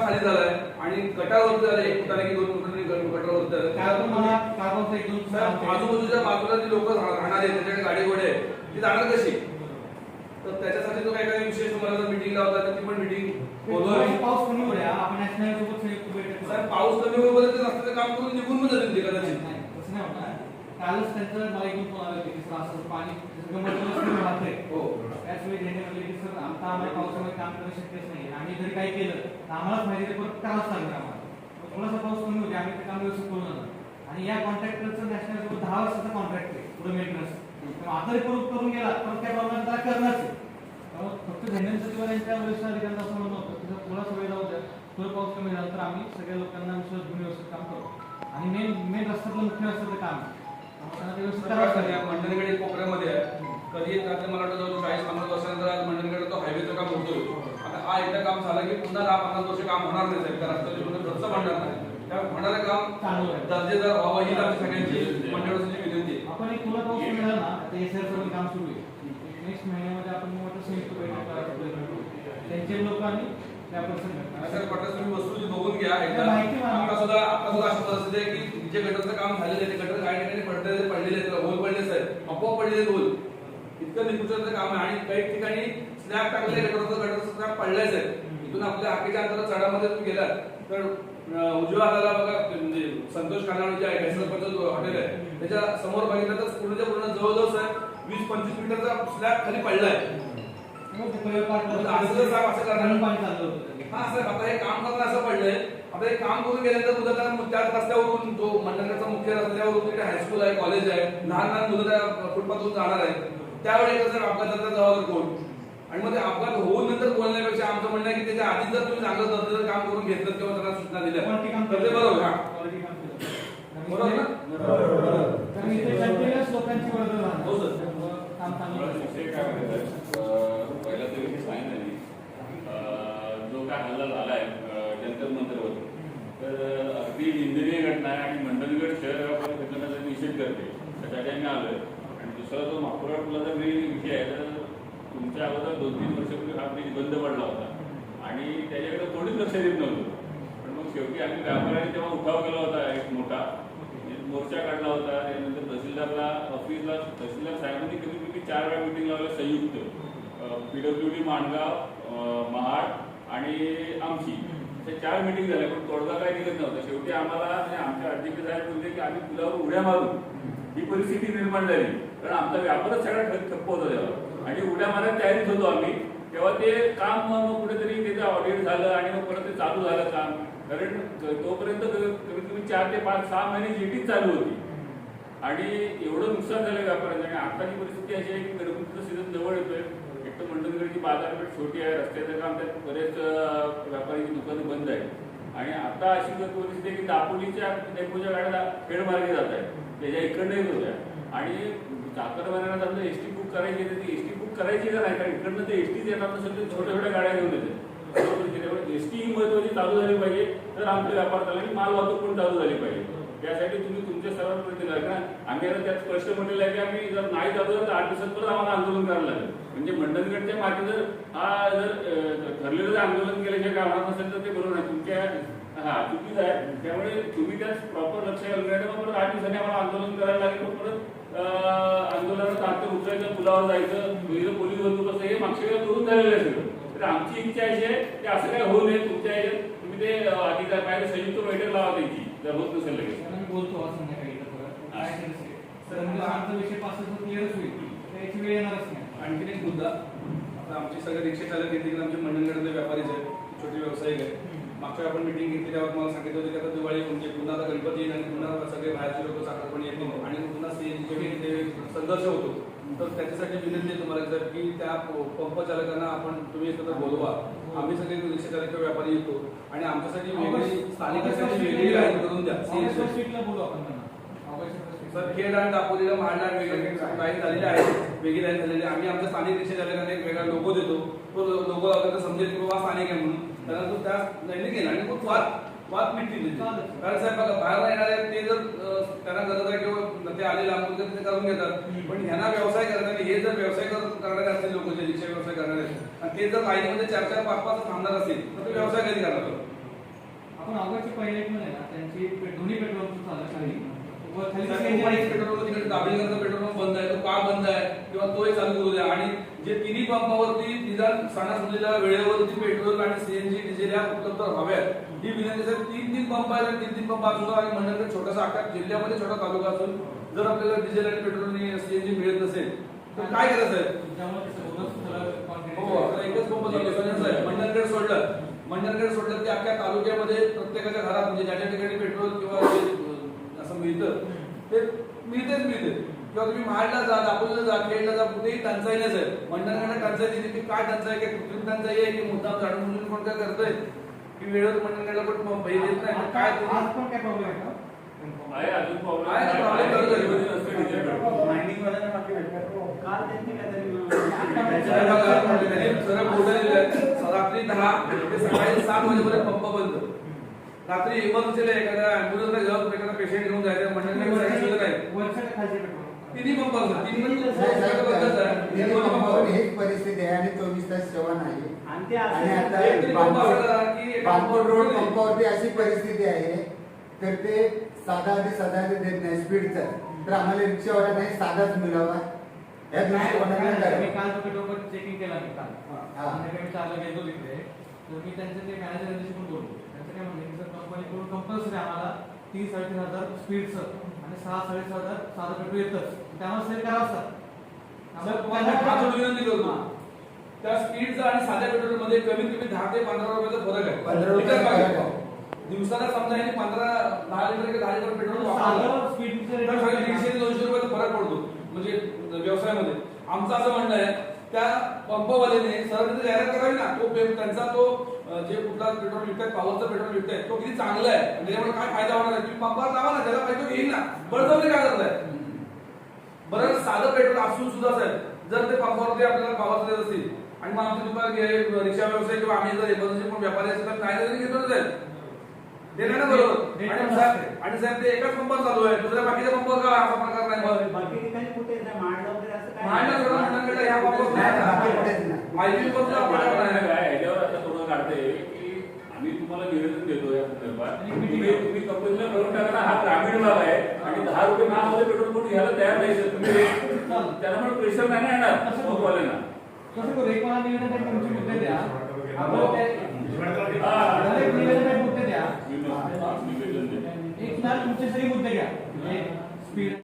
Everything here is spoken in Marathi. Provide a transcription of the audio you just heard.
खाली झालाय आणि गटावरती झालं 1 फुटाने की 2 फुटाने गटावरती झालं. आजूबाजूच्या बाजूला जी लोक राहणार आहेत त्यांच्याकडे गाडी घोडे आहे ती जाणार कशी? तर त्याच्यासाठी तो काही विशेष तुम्हाला मीटिंग लावता तर ती पण मीटिंग बोलवली. पाऊस कमी होईल आपण नॅशनल सोबत संयुक्त बैठक साहेब पाऊस कमी होईपर्यंत नसतं काम करून निघून पण जातील ते कदाचित. नाही तसं नाही होणार. कालच त्यांचं मला एकदम फोन आला की सर असं पाणी गमत राहतंय. हो त्याच वेळी त्यांनी म्हटले की सर आम्हाला पावसामध्ये काम करणं शक्यच नाही. आम्ही जरी काही केलं तर आम्हालाच माहिती आहे परत करावंच लागणार आम्हाला. थोडासा पाऊस कमी होते आम्ही ते काम व्यवस्थित करू नका. आणि या कॉन्ट्रॅक्टरचं नॅशनल सोबत 10 वर्षाचा कॉन्ट्रॅक्ट आहे पुढे मेंटेनन्स. आता रिपोर्ट करून गेला पण त्या प्रमाणात त्याला करणारच आहे. फक्त धैर्य सचिवांच्या वरिष्ठ अधिकाऱ्यांना असं म्हणणं होतं की थोडासा वेळ जाऊ द्या, थोडं पाऊस कमी झाला तर आम्ही सगळ्या लोकांना विश्वास घेऊन व्यवस्थित काम करू. आणि मेन रस्त्यातलं मुख्य रस्त्याचं काम त्यांना ते व्यवस्थित करावं. या मंडणगड कोपऱ्यामध्ये आहे कधी एक रात्री मला वाटतं 40-50 वर्षानंतर आज मंडणगड तो हायवेचं काम होतोय. आता हा एकदा काम झालं की पुन्हा 10-50 वर्ष काम होणार नाही साहेब. त्या रस्त्याचे खर्च म्हणणार नाही. त्या होणारं काम चालू आहे. दर्जेदार व्हावं ही आमची सगळ्यांची मंडळाची विनंती आहे. आपण एक तुला पाऊस मिळाला ना आता एसआरचं काम सुरू आहे. नेक्स्ट महिन्यामध्ये आपण मोठं संयुक्त बैठक करायचा प्रयत्न करू. त्यांचे लोक आणि त्या सर पटकन तुम्ही वस्तू बघून घ्या एकदा. आता सुद्धा अशी परिस्थिती आहे की जे गटरचं काम झालेलं आहे ते गटर काही ठिकाणी पडलेले आहेत, होल पडले आहेत, आपोआप पडलेले होल. इतकं निकृष्टचं काम आहे. आणि काही ठिकाणी स्लॅब टाकले गटरचं स्लॅब पडलेच आहे. इथून आपल्या हाकेच्या अंतरात चढामध्ये तुम्ही गेलात तर उजव्या हाताला बघा म्हणजे संतोष खानावळ जे आहे हॉटेल आहे त्याच्या समोर बघितलं तर पूर्णच्या पूर्ण जवळजवळ साहेब 20-25 मीटरचा स्लॅब खाली पडलाय. हा साहेब आता हे काम करणं असं पडलंय. आता हे काम करून गेल्यानंतर मुलं त्याच रस्त्यावरून तो मंडळाचा मुख्य रस्त्यावरून तिथे हायस्कूल आहे, कॉलेज आहे, लहान मुलं त्या फुटपाथवरून जाणार आहेत. त्यावेळी कसं अपघाताचा जबाबदार कोण? आणि मग ते अपघात होऊन नंतर बोलण्यापेक्षा आमचं म्हणणं आहे की त्याच्या आधी जर तुम्ही चांगलं दर्जेदार काम करून घेतलं किंवा त्यांना सूचना दिल्या तर ते बरोबर. हा बरोबर ना? लोकांची गरज हो सर. पहिला तरी मी सांगितलं जो काय हल्ला झालाय जंतर मंतरवर तर अगदी निंदनीय घटना आहे. आणि मंडणगड शहर घटनेचा निषेध करते त्यासाठी आम्ही आलोय. आणि दुसरा जो माकुराड पुलाचा विषय आहे तर तुमच्या अगोदर 2-3 वर्षापूर्वी हा ब्रिज बंद पडला होता आणि त्याच्याकडे थोडीच लक्ष देत नव्हतं. पण मग शेवटी आम्ही व्यापाऱ्यांनी तेव्हा उठाव केला होता एक मोठा मोर्चा काढला होता. त्यानंतर तहसीलदारला ऑफिसला तहसीलदार साहेबांनी कमीत 4 वेळा मिटिंग लावल्या संयुक्त PWD माणगाव, महाड आणि आमची अशा 4 मिटिंग झाल्या पण तोडगा काय निघत नव्हता. शेवटी आम्हाला म्हणजे आमच्या अध्यक्ष साहेब बोलले की आम्ही पुलावर उड्या मारू. ही परिस्थिती निर्माण झाली कारण आमचा व्यापारच सगळा ठप्प होता तेव्हा आणि उड्या मारायला तयारीत होतो आम्ही. तेव्हा ते काम मग कुठेतरी त्याचं ऑडिट झालं आणि मग परत ते चालू झालं काम. कारण तोपर्यंत कमीत कमी 4 ते 5-6 महिने जीटीच चालू होती आणि एवढं नुकसान झालं व्यापाऱ्यांचं. आणि आताची परिस्थिती अशी आहे की गणपतीचा सीझन जवळ येतोय. एक तर मंडणगडची बाजारपेठ छोटी आहे, रस्त्याचं काम त्यात बरेच व्यापाऱ्यांची दुकानं बंद आहेत. आणि आता अशी परिस्थिती आहे की दापोलीच्या डेपोच्या गाड्या खेडमार्गे जात आहेत त्याच्या इकडनं येत होत्या. आणि चाकरमान्यांना आपलं एसटी बुक करायची आहे ती एसटी बुक करायची का नाही कारण इकडनं ते एसटीच येणार नसेल तर छोट्या छोट्या गाड्या घेऊन येते. एसटी ही महत्वाची चालू झाली पाहिजे तर आमचा व्यापार चालला आणि माल वाहतूक पण चालू झाली पाहिजे. त्यासाठी तुम्ही तुमच्या सर्वांपर्यंत करा कारण आम्ही आता त्यात स्पष्ट म्हटलेलं आहे की आम्ही जर नाही चालू तर 8 दिवसात परत आम्हाला आंदोलन करायला लागेल. म्हणजे मंडणगडच्या मागे जर हा जर ठरलेलं जर आंदोलन केल्याशिवाय काय होणार नसेल तर ते बरोबर नाही. तुमच्या चुकीचं आहे. त्यामुळे तुम्ही त्यात प्रॉपर लक्ष घालून मग परत 8 दिवसांनी आम्हाला आंदोलन करायला लागेल. मग परत आंदोलनाचं अंतर उचलायचं, पुलावर जायचं, पोलीस बंदूक असं हे मागच्या वेळेला करून झालेलं आहे सगळं. तर आमची इच्छा अशी आहे की असं काय होऊ नये. तुमच्या ह्याच्यात तुम्ही ते अधिकार पाहिजे संयुक्त बैठक लावा त्याची जर होत नसेल लगेच. बोलतो संध्याकाळी सर म्हणजे आमचा विषय पास क्लिअरच होईल त्याची वेळ येणारच नाही. आणखी एक मुद्दा आता आमचे सगळे रिक्षा चालक येतील आमचे मंडणगडचे व्यापारीच आहेत, छोटे व्यावसायिक आहेत. मागच्या आपण मिटिंग घेतली त्यावर मला सांगितलं होतं की आता दिवाळी म्हणजे पुन्हा आता गणपती येईल आणि पुन्हा सगळे बाहेरचे लोक साखरपणी येतील आणि पुन्हा ते संघर्ष होतो. तर त्याच्यासाठी विनंती आहे तुम्हाला सर की त्या पंप चालकांना आपण तुम्ही एकत्र बोलवा. आम्ही सगळे रिक्षा चालक व्यापारी येतो आणि आमच्यासाठी वेगळी स्थानिकांसाठी वेगळी लाईन करून द्या. सर खेड आणि दापोलीला महाडला वेगळी लाईन झालेली आहे, वेगळी लाईन झालेली आहे. आम्ही आमच्या स्थानिक रिक्षा चालकांना एक वेगळा लोगो देतो. तो लोगो लावला समजेल की बाबा स्थानिक आहे म्हणून त्यांना तो त्या लाईनने गेला आणि खूप वाद मिटतील. कारण साहेब बघा बाहेर येणारे ते जर त्यांना गरज आहे किंवा ते आलेले आपण ते करून घेतात. पण ह्यांना व्यवसाय करणारे हे जर व्यवसाय करणारे असतील लोक जे रिक्षा व्यवसाय करणारे आणि ते जर लाईनीमध्ये 4-4-5-5 थांबणार असतील तर ते व्यवसाय कधी करणार. आपण अगोदरची पायलट मध्ये ना त्यांची दोन्ही पेट्रोल पंप चालू खाली वर खाली पेट्रोल पंप तिकडे दाबेलीकरचा पेट्रोल पंप बंद आहे, तो का बंद आहे किंवा तोही चालू करू द्या. आणि जे तिन्ही पंपावरती निदान सणासुदीला वेळेवरती पेट्रोल आणि सीएनजी डिझेल या उपलब्ध व्हाव्यात ही विनंती. सर तीन पंप आहे, तीन पंप असू आणि मंडळगड छोटासा अख्खा जिल्ह्यामध्ये छोटा तालुका असून जर आपल्याला डिझेल आणि पेट्रोल आणि सीएनजी मिळत नसेल तर काय करायचं आहे? हो, आता एकच पंप चालू आहे. मंडणगड सोडलं की अख्ख्या तालुक्यामध्ये प्रत्येकाच्या घरात म्हणजे ज्या ज्या ठिकाणी पेट्रोल किंवा असं मिळतं ते मिळते. किंवा तुम्ही महाडला जा, दापोलीला जा, खेडला जा, कुठेही टंचाई नाही साहेब. मंडणगडला टंचाई दिली की काय टंचाई, काय कृत्रिम टंचाई आहे की मुद्दाम झाडून मुलून कोण काय करतोय की वेळेवर मंडणगडला पण पहिले देत नाही काय आज पण काय प्रॉब्लेम आहे का? आहे अजून प्रॉब्लेम आहे, प्रॉब्लेम चालू आहे. मायनिंग वाल्यांना बाकी भेटतात. काल त्यांनी काहीतरी रात्री 10 ते सकाळी 7 वाजेपर्यंत पंप बंद. रात्री इमर्जन्सीला एखाद्या ऍम्ब्युलन्सला घेऊन एखादा पेशंट घेऊन जायचं मंडळगड आहे. वरच्या खालचे पेट्रोल तिन्ही पंप असतात. हेच परिस्थिती आहे आणि 24 तास सेवा नाही. आणि ते आणि असं आता बांबोड रोड पंपावरती अशी परिस्थिती आहे तर ते साधा आधी देत नाही स्पीडचा. तर आम्हाला रिक्षावाला नाही साधाच मिळावा या दृष्टिकोनातून मी करावं. काल तो पेट्रोल पंप चेकिंग केला मी काल. हा. संध्याकाळी मी 4 ला गेलो तिकडे तर मी त्यांचे ते मॅनेजरशी पण बोललो. त्यांचं काय म्हणले की सर कंपनीकडून कंपल्सरी आम्हाला 30-3.5 हजार स्पीडचं आणि 6-6.5 हजार साधं पेट्रोल येतच त्यामुळे सेल करावं सर. विनंती करतो त्या स्पीडचा आणि साध्या पेट्रोल मध्ये कमीत कमी 10 ते 15 रुपयाचा फरक आहे. 15 रुपये फरक आहे. दिवसाला समजा यांनी 10 लिटर की 10 लिटर पेट्रोल साधं स्पीडचं तर 150 ते 200 रुपयाचा फरक पडतो म्हणजे व्यवसायामध्ये. आमचं असं म्हणणं आहे त्या पंपवाल्याने सरळ तिथे जाहिरात करावी ना. तो त्यांचा तो जे कुठला पेट्रोल विकतायत पॉवरचं पेट्रोल विकतायत तो किती चांगला आहे आणि त्याच्यामुळे काय फायदा होणार आहे. तुम्ही पंपावर जावा ना, त्याला पाहिजे घेईन ना. बळजबरी काय करताय? बरं साधं पेट्रोल असून सुद्धा साहेब जर ते पंपावरती आपल्याला पॉवर देत असतील आणि मग आमचे दुकान रिक्षा व्यवसाय किंवा आम्ही जर इमर्जन्सी पण व्यापारी असेल तर काय तरी घेतोच आहे देणार ना बरोबर. आणि साहेब ते एकाच पंपावर चालू आहे, दुसऱ्या बाकीच्या पंपावर का असा प्रकार नाही. बाकी ठिकाणी कुठे नाही, मांडला वगैरे असं काय मांडला थोडं मंडणगडला ह्या पंपावर नाही ना. माहिती पण काय ह्याच्यावर आता थोडं काढते की आम्ही तुम्हाला निवेदन देतो या संदर्भात. तुम्ही कंपनीला करून टाका ना. हा ग्रामीण भाग आहे आणि 10 रुपये महामध्ये पेट्रोल कोणी घ्यायला तयार नाही सर. तुम्ही त्यामुळे प्रेशर नाही ना येणार पंपवाल्यांना. कसं करू एक मला निवेदन आहे, तुमचे मुद्दे द्या. आपण ते हा. निवेदन आहे, मुद्दे द्या. निवेदन द्या. एक तुमचे सगळे मुद्दे घ्या. स्पीड